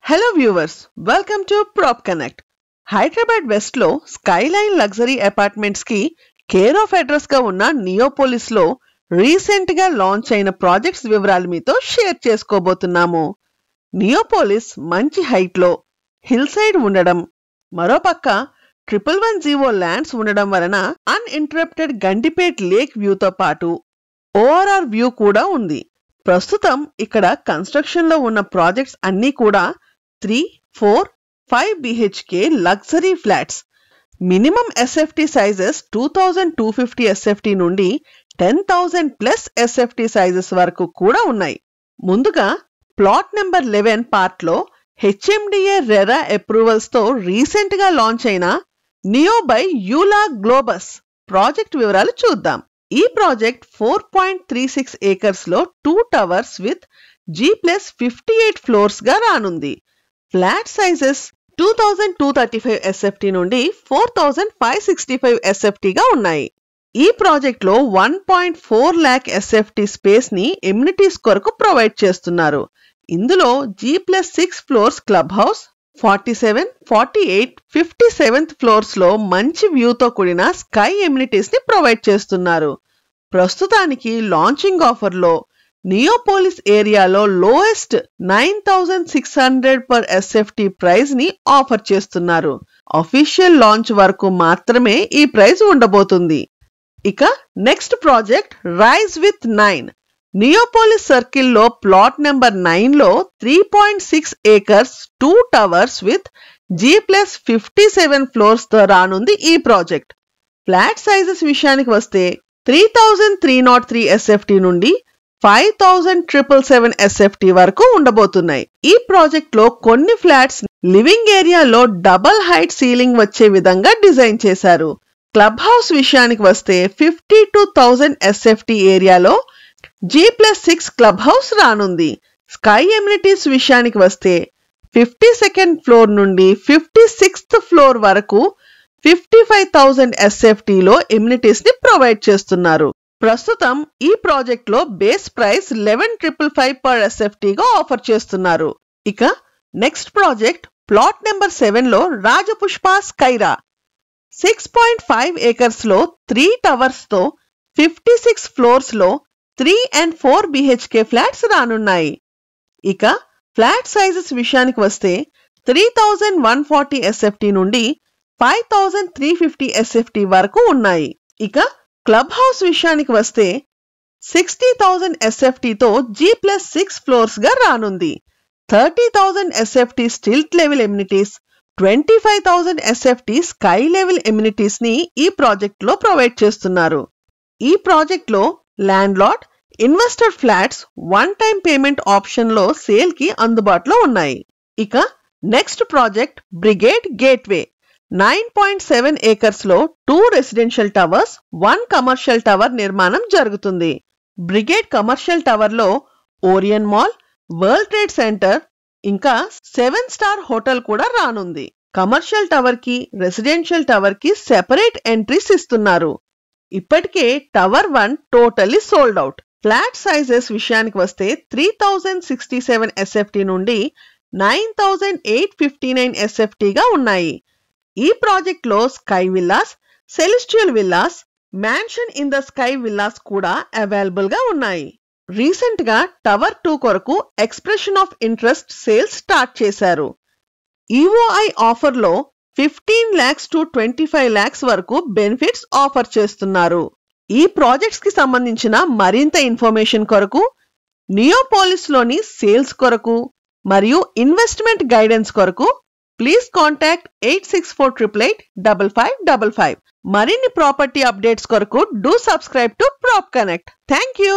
Hello viewers, welcome to Prop Connect. Hyderabad West lo Skyline Luxury Apartments ki care of address ga unna Neopolis lo recent ga launch aina projects vivaralu meeto share chesukobothunnamu. Neopolis manchi height lo hillside undadam, maro pakka 1110 lands undadam varana uninterrupted Gandipet Lake view to paatu ORR view kuda undi. ప్రస్తుతం ఇక్కడ construction లో ఉన్న projects అన్నీ కూడా 3, 4, 5 BHK luxury flats. Minimum SFT sizes 2250 SFT నుండి 10,000 plus SFT sizes వరకు కూడా ఉన్నాయి. ముందుగా ప్లాట్ నెంబర్ 11 పార్ట్ లో HMDA రెరా అప్రూవల్స్ తో రీసెంట్ గా లాంచ్ అయిన నియో బై యూలా గ్లోబస్ ప్రాజెక్ట్ వివరాలు చూద్దాం. ఈ ప్రాజెక్ట్ 4.36 acres లో 2 towers with G+58 floors గా రానుంది. ఫ్లాట్ సైజెస్ 2235 SFT నుండి 4565 SFT గా ఉన్నాయి. ఈ ప్రాజెక్ట్ లో 1.4 lakh SFT స్పేస్ ని ఎమ్యూనిటీస్ కొరకు ప్రొవైడ్ చేస్తున్నారు. ఇందులో G+6 floors club house, 47, 48, 57th floors లో మంచి వ్యూతో కూడిన స్కై ఎమ్యూనిటీస్ ని ప్రొవైడ్ చేస్తున్నారు. ప్రస్తుతానికి లాంచింగ్ ఆఫర్ లో నియోపోలిస్ ఏరియాలో లోయెస్ట్ 9600 పర్ SFT ప్రైస్ ని ఆఫర్ చేస్తున్నారు. అఫీషియల్ లాంచ్ వరకు మాత్రమే ఈ ప్రైస్ ఉండబోతుంది. ఇక next project rise with 9. Neopolis circle లో ప్లాట్ నెంబర్ 9 లో 3.6 acres 2 towers with G+57 floors తో రానుంది ఈ ప్రాజెక్ట్. ఫ్లాట్ సైజెస్ విషయానికి వస్తే 3303 SFT నుండి 5777 SFT వరకు ఉండబోతున్నాయి. ఈ ప్రాజెక్ట్ లో కొన్ని ఫ్లాట్స్ లివింగ్ ఏరియాలో డబల్ హైట్ సీలింగ్ వచ్చే విధంగా డిజైన్ చేశారు. క్లబ్ హౌస్ విషయానికి వస్తే 52,000 SFT ఏరియాలో G+6 క్లబ్ హౌస్ రానుంది. స్కై ఎమ్యూనిటీస్ విషయానికి వస్తే 52nd ఫ్లోర్ నుండి 56th ఫ్లోర్ వరకు 55,000 SFT లో ఎమ్యూనిటీస్ ని ప్రొవైడ్ చేస్తున్నారు. ప్రస్తుతం ఈ ప్రాజెక్ట్ లో బేస్ ప్రైస్ 11,555 పర్ SFT గా ఆఫర్ చేస్తున్నారు. ఇక నెక్స్ట్ ప్రాజెక్ట్ ప్లాట్ నెంబర్ 7 లో రాజపుష్ప స్కైరా 6.5 acres లో 3 towers తో 56 ఫ్లోర్స్ లో 3 and 4 BHK ఫ్లాట్స్ రానున్నాయి. ఇక ఫ్లాట్ సైజెస్ విషయానికి వస్తే 3140 SFT నుండి 5350 SFT వరకు ఉన్నాయి. ఇక క్లబ్ హౌస్ విషయానికి వస్తే 60,000 SFT తో G+6 ఫ్లోర్స్ గా రానుంది. 30,000 SFT stilt level amenities, 25,000 SFT sky level amenities ని ఈ ప్రాజెక్ట్ లో ప్రొవైడ్ చేస్తున్నారు. ఈ ప్రాజెక్ట్ లో land lot, investor flats 1 time payment option లో సేల్ కి అందుబాటులో ఉన్నాయి. ఇక next project brigade gateway 9.7 acres లో 2 రెసిడెన్షియల్ టవర్స్, 1 కమర్షియల్ టవర్ నిర్మాణం జరుగుతుంది. బ్రిగేడ్ కమర్షియల్ టవర్ లో Orion mall, world trade centre ఇంకా 7 స్టార్ హోటల్ కూడా రానుంది. కమర్షియల్ టవర్ కి, రెసిడెన్షియల్ టవర్ కి సెపరేట్ ఎంట్రీస్ ఇస్తున్నారు. ఇప్పటికే tower 1 totally sold out. Flat sizes విషయానికి వస్తే 3067 SFT నుండి 9859 SFT గా ఉన్నాయి. ఈ ప్రాజెక్ట్ లో sky villas, celestial villas, mansion in the sky villas కూడా అవైలబుల్ గా ఉన్నాయి. రీసెంట్ గా టవర్ 2 కొరకు expression of interest sales start చేశారు. EOI ఆఫర్ లో 15 lakhs to 25 lakhs వరకు బెనిఫిట్స్ ఆఫర్ చేస్తున్నారు. ఈ ప్రాజెక్ట్స్ కి సంబంధించిన మరింత ఇన్ఫర్మేషన్ కొరకు, నియోపోలిస్ లోని సేల్స్ కొరకు మరియు ఇన్వెస్ట్మెంట్ గైడెన్స్ కొరకు ప్లీజ్ కాంటాక్ట్ 8648885555. మరిన్ని ప్రాపర్టీ అప్డేట్స్ కొరకు do subscribe to prop connect. Thank you.